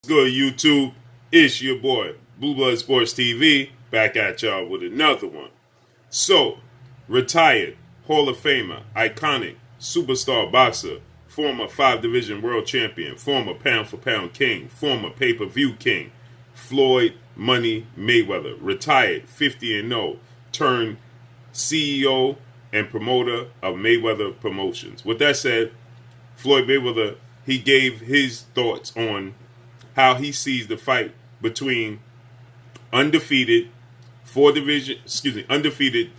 Good YouTube, it's your boy, Blue Blood Sports TV, back at y'all with another one. So, retired, Hall of Famer, iconic, superstar boxer, former 5-division world champion, former pound-for-pound king, former pay-per-view king, Floyd Money Mayweather, retired 50-0, turned CEO and promoter of Mayweather Promotions. With that said, Floyd Mayweather, he gave his thoughts on how he sees the fight between undefeated undefeated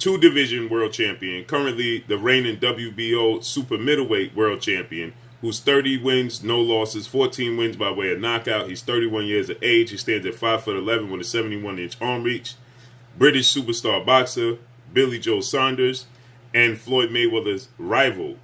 2-division world champion, currently the reigning WBO super middleweight world champion, who's 30 wins, no losses, 14 wins by way of knockout. He's 31 years of age. He stands at 5'11" with a 71-inch arm reach. British superstar boxer Billy Joe Saunders, and Floyd Mayweather's rival,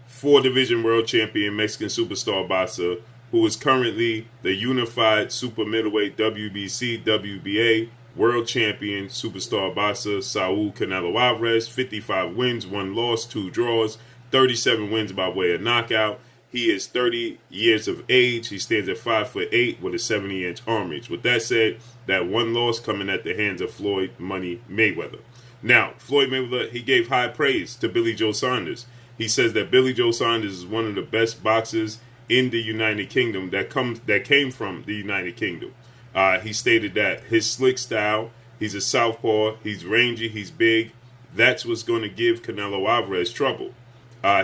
4-division world champion Mexican superstar boxer, who is currently the unified super middleweight WBC, WBA world champion superstar boxer Saul Canelo Alvarez, 55 wins, 1 loss, 2 draws, 37 wins by way of knockout. He is 30 years of age. He stands at 5'8" with a 70-inch arm reach. With that said, that 1 loss coming at the hands of Floyd Money Mayweather. Now, Floyd Mayweather, he gave high praise to Billy Joe Saunders. He says that Billy Joe Saunders is one of the best boxers in the United Kingdom that came from the United Kingdom. He stated that his slick style, he's a southpaw, he's rangy, he's big. That's what's going to give Canelo Alvarez trouble.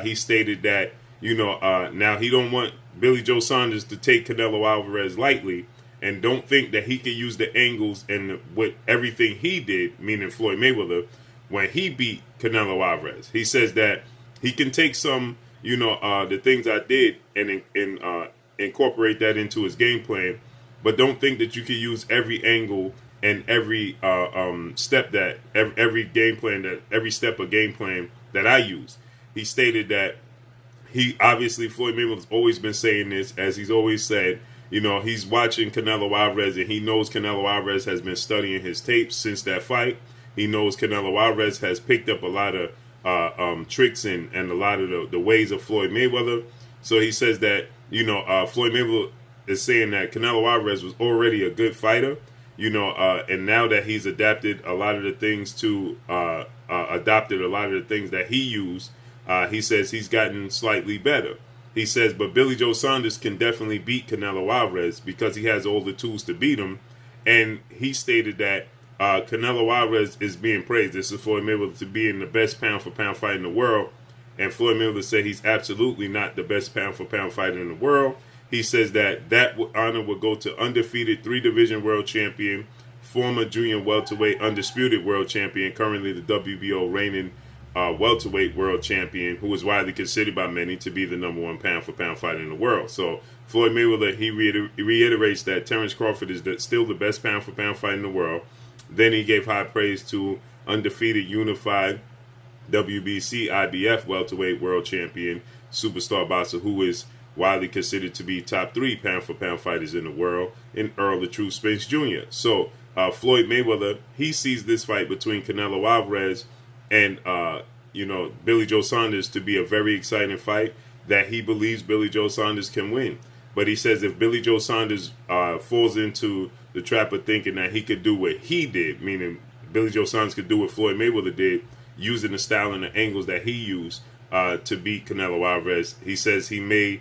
He stated that, now he don't want Billy Joe Saunders to take Canelo Alvarez lightly, and don't think that he can use the angles and with everything he did, meaning Floyd Mayweather, when he beat Canelo Alvarez. He says that he can take some the things I did and incorporate that into his game plan, but don't think that you can use every angle and every step that every game plan that every step of game plan that I use. He stated that he obviously Floyd Mayweather's always been saying this, as he's always said. He's watching Canelo Alvarez, and he knows Canelo Alvarez has been studying his tapes since that fight. He knows Canelo Alvarez has picked up a lot of tricks and a lot of the ways of Floyd Mayweather. So he says that, Floyd Mayweather is saying that Canelo Alvarez was already a good fighter, and now that he's adapted a lot of the things adopted a lot of the things that he used, he says he's gotten slightly better. He says, but Billy Joe Saunders can definitely beat Canelo Alvarez because he has all the tools to beat him. And he stated that Canelo Alvarez is being praised. This is Floyd Mayweather to being the best pound-for-pound fighter in the world. And Floyd Mayweather said he's absolutely not the best pound-for-pound fighter in the world. He says that honor will go to undefeated 3-division world champion, former junior welterweight undisputed world champion, currently the WBO reigning welterweight world champion, who is widely considered by many to be the #1 pound-for-pound fighter in the world. So Floyd Mayweather, he reiterates that Terrence Crawford is still the best pound-for-pound fighter in the world. Then he gave high praise to undefeated unified WBC IBF welterweight world champion superstar boxer, who is widely considered to be top 3 pound-for-pound fighters in the world, in Earl the True Spence Jr. So Floyd Mayweather, he sees this fight between Canelo Alvarez and Billy Joe Saunders to be a very exciting fight that he believes Billy Joe Saunders can win. But he says if Billy Joe Saunders falls into the trap of thinking that he could do what he did, meaning Billy Joe Saunders could do what Floyd Mayweather did, using the style and the angles that he used to beat Canelo Alvarez, he says he may,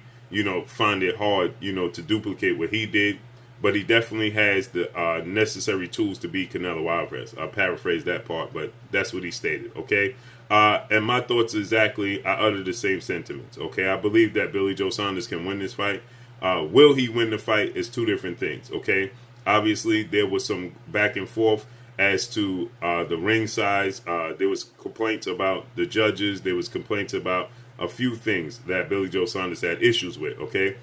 find it hard, to duplicate what he did. But he definitely has the necessary tools to beat Canelo Alvarez. I'll paraphrase that part, but that's what he stated, okay? And my thoughts exactly, I utter the same sentiments, okay? I believe that Billy Joe Saunders can win this fight. Will he win the fight is 2 different things, okay? Obviously, there was some back and forth as to the ring size. There was complaints about the judges. There was complaints about a few things that Billy Joe Saunders had issues with, okay?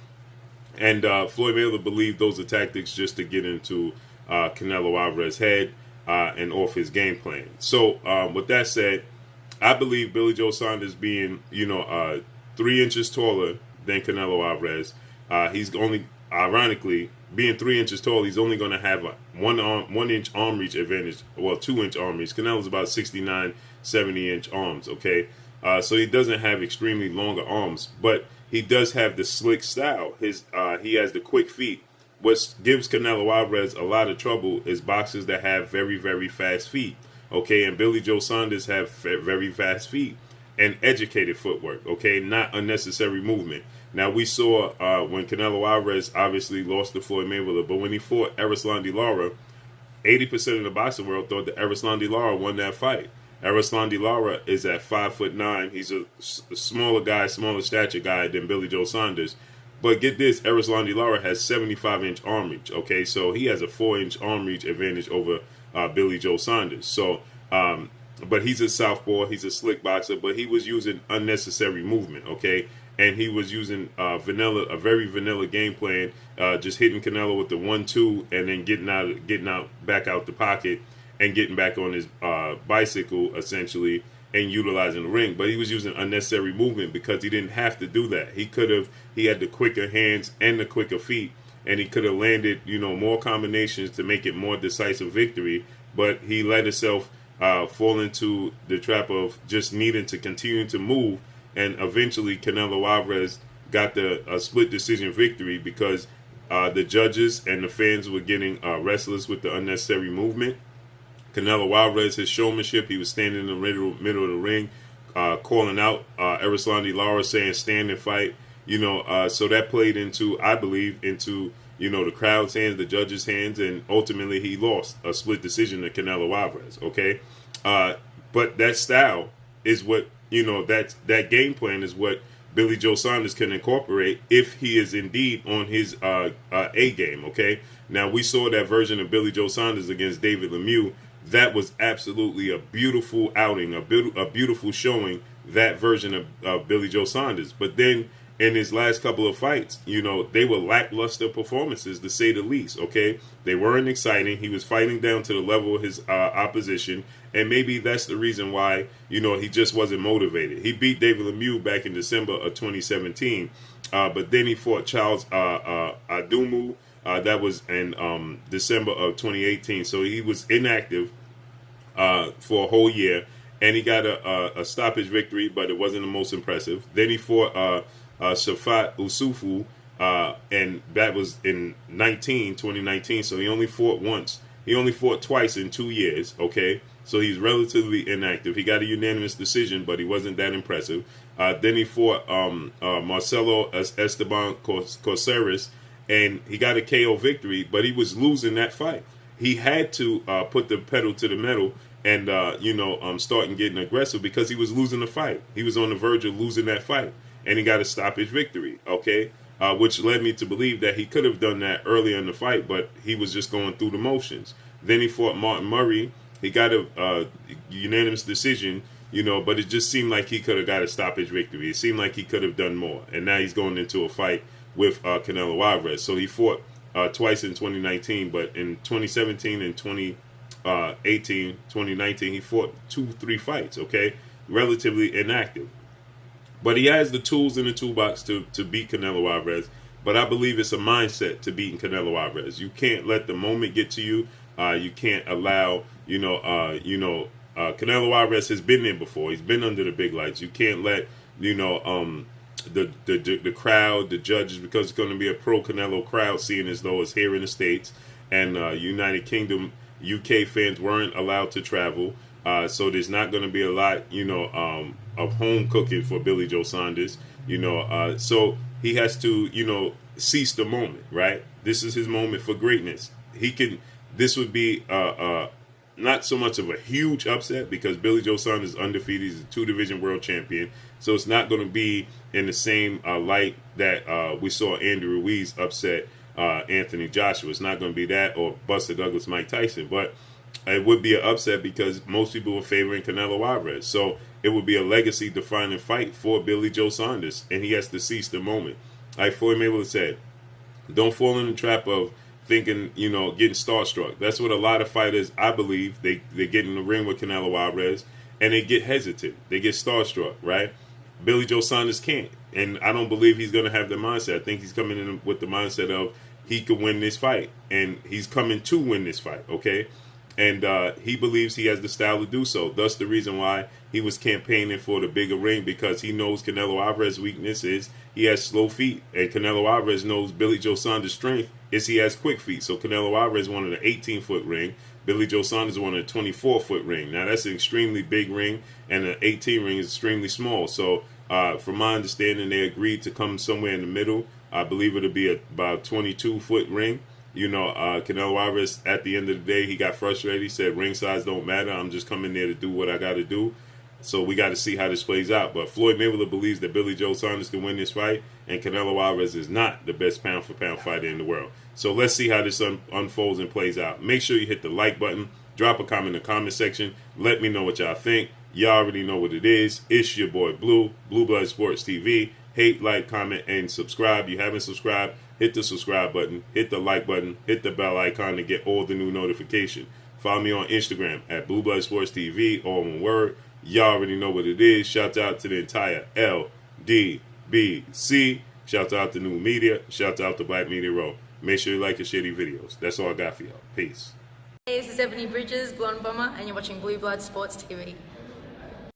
And Floyd Mayweather believed those are tactics just to get into Canelo Alvarez's head and off his game plan. So with that said, I believe Billy Joe Saunders being, 3 inches taller than Canelo Alvarez, he's only, ironically, being 3 inches tall, he's only going to have a 1-inch arm reach advantage, well, 2-inch arm reach. Canelo's about 69, 70-inch arms, okay? So he doesn't have extremely longer arms, but he does have the slick style. He has the quick feet. What gives Canelo Alvarez a lot of trouble is boxers that have very, very fast feet. Okay, and Billy Joe Saunders have very fast feet and educated footwork. Okay, not unnecessary movement. Now we saw when Canelo Alvarez obviously lost to Floyd Mayweather, but when he fought Erislandy Lara, 80% of the boxing world thought that Erislandy Lara won that fight. Erislandy Lara is at 5'9". He's a smaller guy, smaller stature guy than Billy Joe Saunders. But get this, Erislandy Lara has 75-inch arm reach. Okay, so he has a 4-inch arm reach advantage over Billy Joe Saunders. So, but he's a southpaw, he's a slick boxer, but he was using unnecessary movement. Okay, and he was using a very vanilla game plan, just hitting Canelo with the 1-2 and then getting out back out the pocket and getting back on his bicycle essentially and utilizing the ring. But he was using unnecessary movement because he didn't have to do that. He had the quicker hands and the quicker feet, and he could have landed, more combinations to make it more decisive victory. But he let himself fall into the trap of just needing to continue to move, and eventually Canelo Alvarez got a split decision victory because the judges and the fans were getting restless with the unnecessary movement. Canelo Alvarez, his showmanship, he was standing in the middle of the ring, calling out Erislandy Lara, saying stand and fight. So that played into, I believe, the crowd's hands, the judges' hands, and ultimately he lost a split decision to Canelo Alvarez. Okay, but that style is what that game plan is what Billy Joe Saunders can incorporate if he is indeed on his A game. Okay, now we saw that version of Billy Joe Saunders against David Lemieux. That was absolutely a beautiful outing, a beautiful showing, that version of Billy Joe Saunders. But then in his last couple of fights, they were lackluster performances, to say the least. Okay, they weren't exciting. He was fighting down to the level of his opposition, and maybe that's the reason why he just wasn't motivated. He beat David Lemieux back in December of 2017, but then he fought Charles Adumu. That was in December of 2018. So he was inactive for a whole year, and he got a stoppage victory, but it wasn't the most impressive. Then he fought Shafat Usufu, and that was in 2019. So he only fought once. He only fought twice in 2 years. Okay, so he's relatively inactive. He got a unanimous decision, but he wasn't that impressive. Then he fought Marcelo Esteban Corceres, and he got a KO victory, but he was losing that fight. He had to put the pedal to the metal and start getting aggressive because he was losing the fight. He was on the verge of losing that fight, and he got a stoppage victory. Okay, which led me to believe that he could have done that earlier in the fight, but he was just going through the motions. Then he fought Martin Murray. He got a unanimous decision, but it just seemed like he could have got a stoppage victory. It seemed like he could have done more, and now he's going into a fight with Canelo Alvarez. So he fought twice in 2019, but in 2017 and 2018, 2019, he fought 2-3 fights, okay? Relatively inactive. But he has the tools in the toolbox to beat Canelo Alvarez, but I believe it's a mindset to beating Canelo Alvarez. You can't let the moment get to you. You can't allow, Canelo Alvarez has been there before. He's been under the big lights. You can't let, the crowd, the judges, because it's going to be a pro Canelo crowd, seeing as though it's here in the States, and United Kingdom, UK fans weren't allowed to travel, so there's not going to be a lot, of home cooking for Billy Joe Saunders, so he has to, seize the moment, right? This is his moment for greatness. This would be not so much of a huge upset because Billy Joe Saunders is undefeated. He's a 2-division world champion. So it's not going to be in the same light that we saw Andrew Ruiz upset Anthony Joshua. It's not going to be that, or Buster Douglas, Mike Tyson. But it would be an upset because most people were favoring Canelo Alvarez. So it would be a legacy-defining fight for Billy Joe Saunders, and he has to seize the moment. Like Floyd Mayweather said, don't fall in the trap of thinking, getting starstruck. That's what a lot of fighters, I believe, they get in the ring with Canelo Alvarez and they get hesitant. They get starstruck, right? Billy Joe Saunders can't. And I don't believe he's going to have the mindset. I think he's coming in with the mindset of he could win this fight. And he's coming to win this fight, okay? And he believes he has the style to do so. Thus the reason why he was campaigning for the bigger ring, because he knows Canelo Alvarez's weakness is he has slow feet. And Canelo Alvarez knows Billy Joe Saunders' strength is he has quick feet. So Canelo Alvarez wanted an 18-foot ring. Billy Joe Saunders wanted a 24-foot ring. Now that's an extremely big ring, and an 18 ring is extremely small. So from my understanding, they agreed to come somewhere in the middle. I believe it'll be about 22-foot ring. You know, Canelo Alvarez, at the end of the day, he got frustrated. He said, ring size don't matter. I'm just coming there to do what I got to do. So we got to see how this plays out. But Floyd Mayweather believes that Billy Joe Saunders can win this fight, and Canelo Alvarez is not the best pound-for-pound fighter in the world. So let's see how this unfolds and plays out. Make sure you hit the like button. Drop a comment in the comment section. Let me know what y'all think. Y'all already know what it is. It's your boy Blue Blood Sports TV. Hate, like, comment, and subscribe. You haven't subscribed, hit the subscribe button, hit the like button, hit the bell icon to get all the new notification. Follow me on Instagram at Blue Blood Sports TV, all one word. Y'all already know what it is. Shout out to the entire LDBC. Shout out to New Media. Shout out to Black Media Row. Make sure you like and share these videos. That's all I got for y'all. Peace. Hey, this is Ebony Bridges, Blonde Bomber, and you're watching Blue Blood Sports TV.